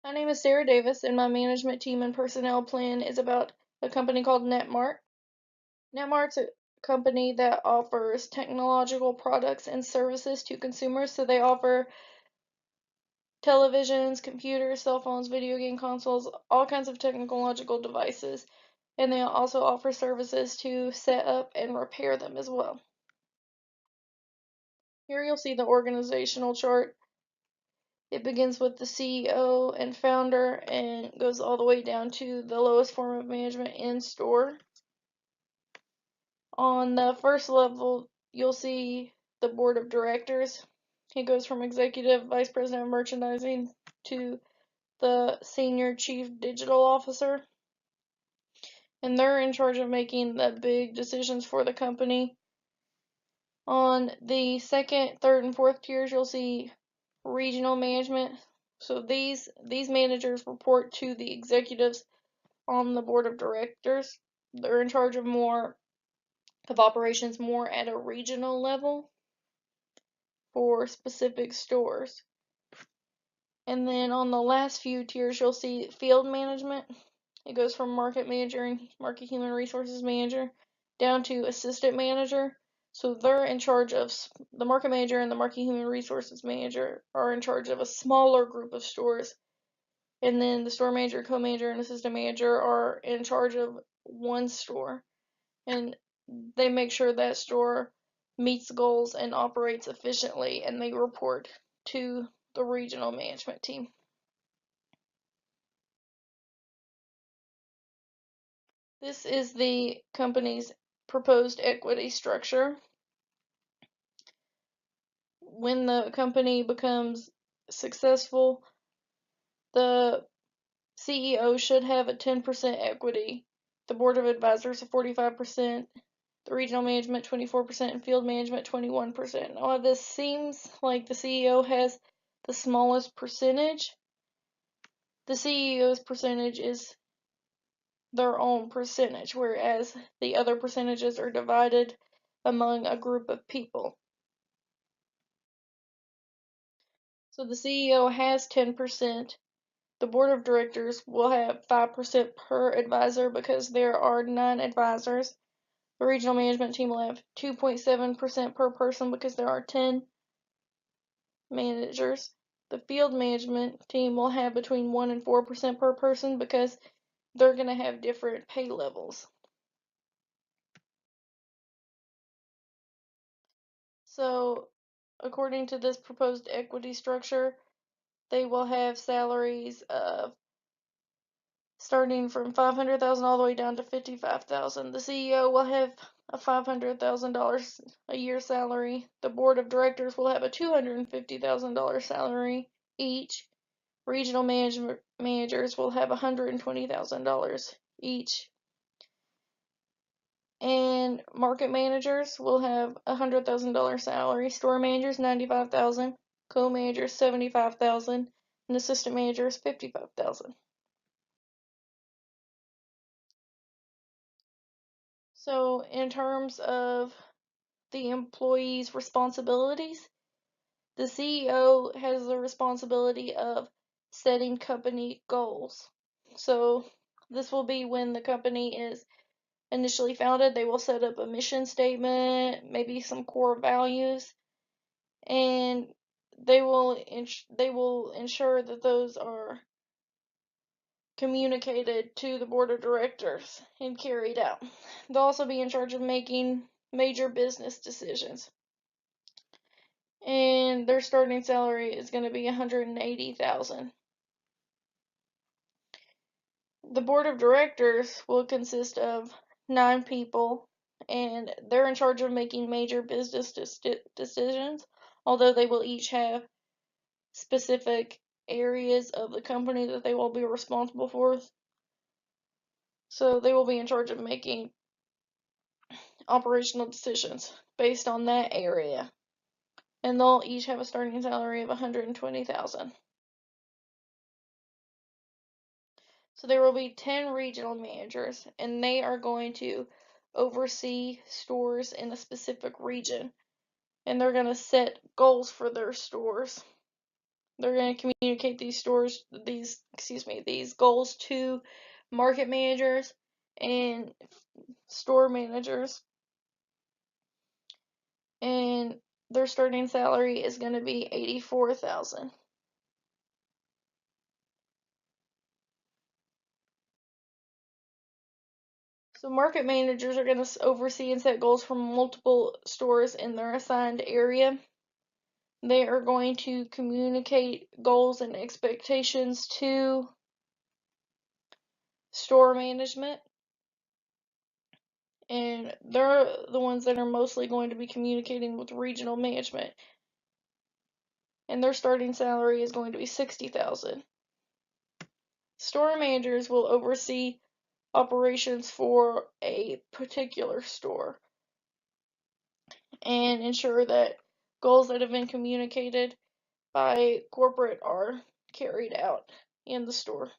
My name is Sarah Davis, and my management team and personnel plan is about a company called Netmart. Netmart's a company that offers technological products and services to consumers. So they offer televisions, computers, cell phones, video game consoles, all kinds of technological devices. And they also offer services to set up and repair them as well. Here you'll see the organizational chart. It begins with the CEO and founder and goes all the way down to the lowest form of management in store. On the first level, you'll see the board of directors. It goes from executive vice president of merchandising to the senior chief digital officer. And they're in charge of making the big decisions for the company. On the second, third, and fourth tiers, you'll see regional management. So these managers report to the executives on the board of directors. They're in charge of operations more at a regional level for specific stores. And then on the last few tiers, you'll see field management. It goes from market manager and market human resources manager down to assistant manager. So they're in charge of the market manager and the market human resources manager are in charge of a smaller group of stores. And then the store manager, co-manager, and assistant manager are in charge of one store. And they make sure that store meets goals and operates efficiently, and they report to the regional management team. This is the company's proposed equity structure. When the company becomes successful, the CEO should have a 10% equity, the board of advisors a 45%, the regional management 24%, and field management 21%. Now, this seems like the CEO has the smallest percentage. The CEO's percentage is their own percentage, whereas the other percentages are divided among a group of people. So the CEO has 10%. The board of directors will have 5% per advisor because there are 9 advisors. The regional management team will have 2.7% per person because there are 10 managers. The field management team will have between 1 and 4% per person because they're going to have different pay levels. So, according to this proposed equity structure, they will have salaries of starting from $500,000 all the way down to $55,000. The CEO will have a $500,000 a year salary. The board of directors will have a $250,000 salary each. Regional managers will have $120,000 each. And market managers will have a $100,000 salary. Store managers $95,000, co-managers $75,000, and assistant managers $55,000. So, in terms of the employee's responsibilities, the CEO has the responsibility of setting company goals. So, this will be when the company is initially founded. They will set up a mission statement, maybe some core values, and they will ensure that those are communicated to the board of directors and carried out. They'll also be in charge of making major business decisions. And their starting salary is going to be $180,000. The board of directors will consist of 9 people, and they're in charge of making major business decisions, although they will each have specific areas of the company that they will be responsible for. So they will be in charge of making operational decisions based on that area. And they'll each have a starting salary of $120,000. So there will be 10 regional managers, and they are going to oversee stores in a specific region. And they're going to set goals for their stores. They're going to communicate these goals to market managers and store managers. And their starting salary is going to be $84,000. So market managers are going to oversee and set goals for multiple stores in their assigned area. They are going to communicate goals and expectations to store management, and they're the ones that are mostly going to be communicating with regional management. And their starting salary is going to be $60,000. Store managers will oversee operations for a particular store and ensure that goals that have been communicated by corporate are carried out in the store.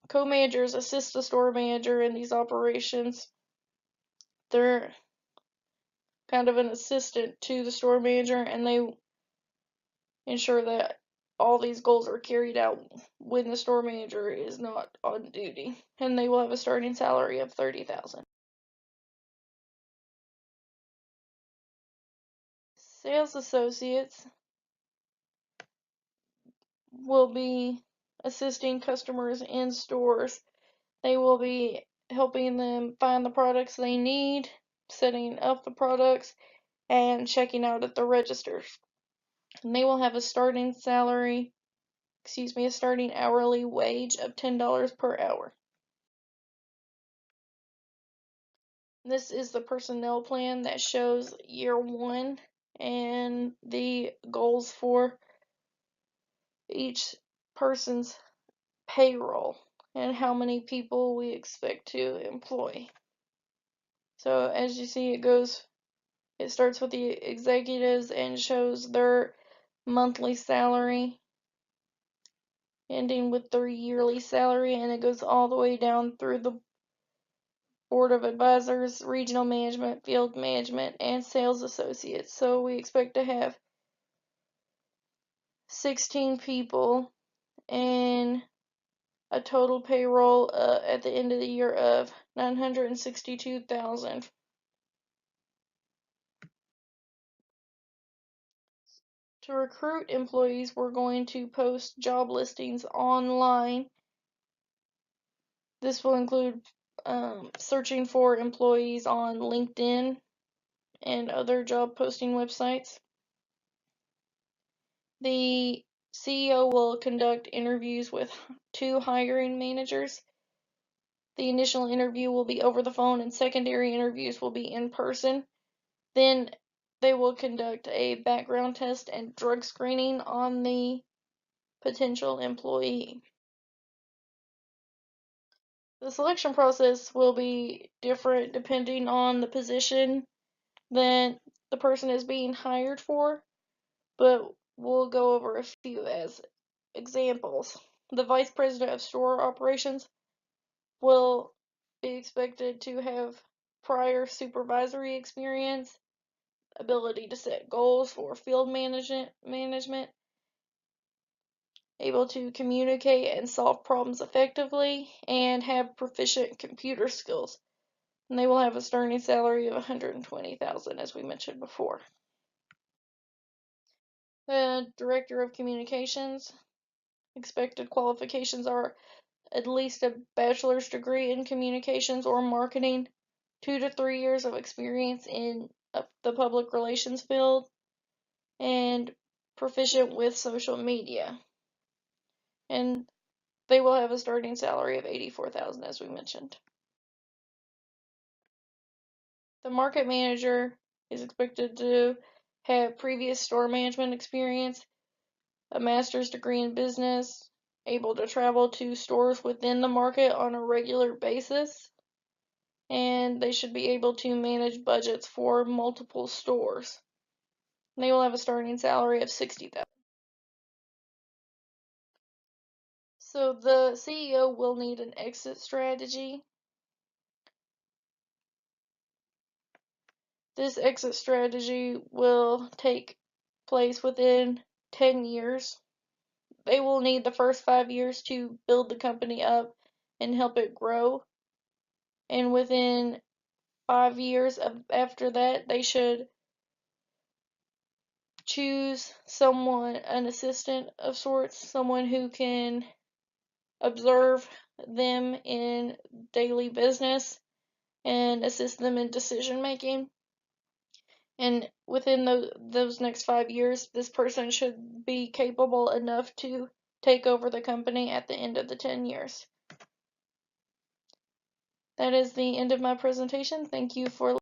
Co-managers assist the store manager in these operations. They're kind of an assistant to the store manager, and they ensure that all these goals are carried out when the store manager is not on duty. And they will have a starting salary of $30,000. Sales associates will be assisting customers in stores. They will be helping them find the products they need, setting up the products, and checking out at the registers. And they will have a starting hourly wage of $10 per hour. This is the personnel plan that shows year one and the goals for each person's payroll and how many people we expect to employ. So as you see, it starts with the executives and shows their monthly salary, ending with their yearly salary, and it goes all the way down through the board of advisors, regional management, field management, and sales associates. So we expect to have 16 people and a total payroll at the end of the year of $962,000. To recruit employees, we're going to post job listings online. This will include searching for employees on LinkedIn and other job posting websites. The CEO will conduct interviews with 2 hiring managers. The initial interview will be over the phone and secondary interviews will be in person. Then they will conduct a background test and drug screening on the potential employee. The selection process will be different depending on the position that the person is being hired for, but we'll go over a few as examples. The Vice President of Store Operations will be expected to have prior supervisory experience, ability to set goals for field management, able to communicate and solve problems effectively, and have proficient computer skills. And they will have a starting salary of $120,000, as we mentioned before. The Director of Communications, expected qualifications are at least a bachelor's degree in communications or marketing, 2 to 3 years of experience in the public relations field, and proficient with social media. And they will have a starting salary of $84,000, as we mentioned. The market manager is expected to have previous store management experience, a master's degree in business, able to travel to stores within the market on a regular basis, and they should be able to manage budgets for multiple stores. They will have a starting salary of $60,000. So the CEO will need an exit strategy. This exit strategy will take place within 10 years. They will need the first 5 years to build the company up and help it grow. And within 5 years after that, they should choose someone, an assistant of sorts, someone who can observe them in daily business and assist them in decision making. And within those next 5 years, this person should be capable enough to take over the company at the end of the 10 years. That is the end of my presentation. Thank you for